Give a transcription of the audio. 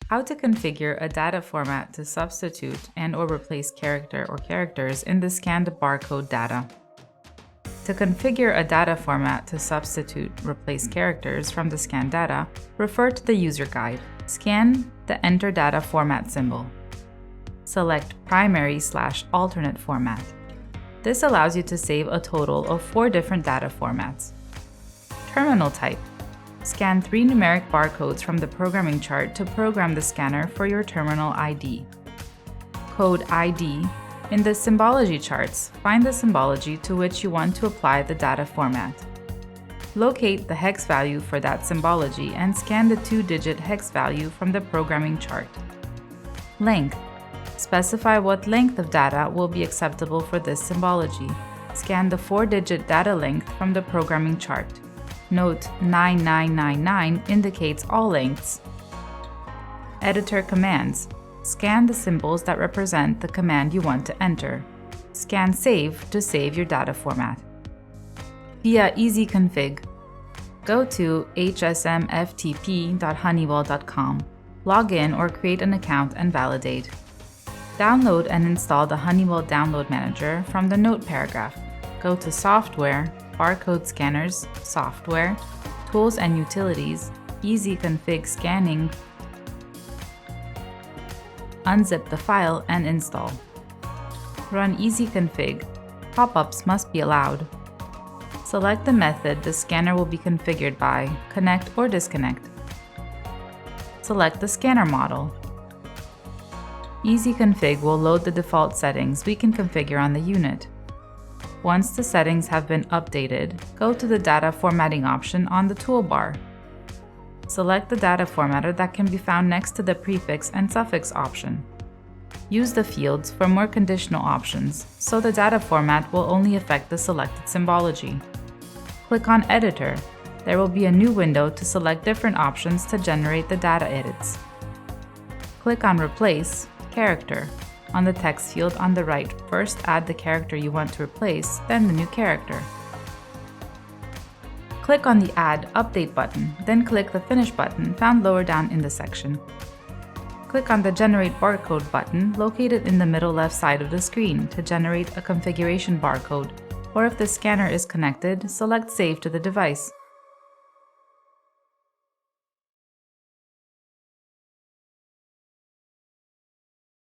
How to configure a data format to substitute and/or replace character or characters in the scanned barcode data. To configure a data format to substitute, replace characters from the scanned data, refer to the user guide. Scan the Enter Data Format symbol. Select Primary/Alternate Format. This allows you to save a total of 4 different data formats. Terminal type. Scan 3 numeric barcodes from the programming chart to program the scanner for your terminal ID. Code ID. In the symbology charts, find the symbology to which you want to apply the data format. Locate the hex value for that symbology and scan the 2-digit hex value from the programming chart. Length. Specify what length of data will be acceptable for this symbology. Scan the 4-digit data length from the programming chart. Note 9999 indicates all lengths. Editor commands. Scan the symbols that represent the command you want to enter. Scan Save to save your data format. Via Easy Config. Go to hsmftp.honeywell.com. Log in or create an account and validate. Download and install the Honeywell Download Manager from the Note paragraph. Go to Software, Barcode Scanners, Software, Tools and Utilities, Easy Config Scanning. Unzip the file and install. Run Easy Config. Pop-ups must be allowed. Select the method the scanner will be configured by, connect or disconnect. Select the scanner model. Easy Config will load the default settings we can configure on the unit. Once the settings have been updated, go to the Data Formatting option on the toolbar. Select the data formatter that can be found next to the prefix and suffix option. Use the fields for more conditional options, so the data format will only affect the selected symbology. Click on Editor. There will be a new window to select different options to generate the data edits. Click on Replace, Character. On the text field on the right, first add the character you want to replace, then the new character. Click on the Add Update button, then click the Finish button found lower down in the section. Click on the Generate Barcode button located in the middle left side of the screen to generate a configuration barcode, or if the scanner is connected, select Save to the device.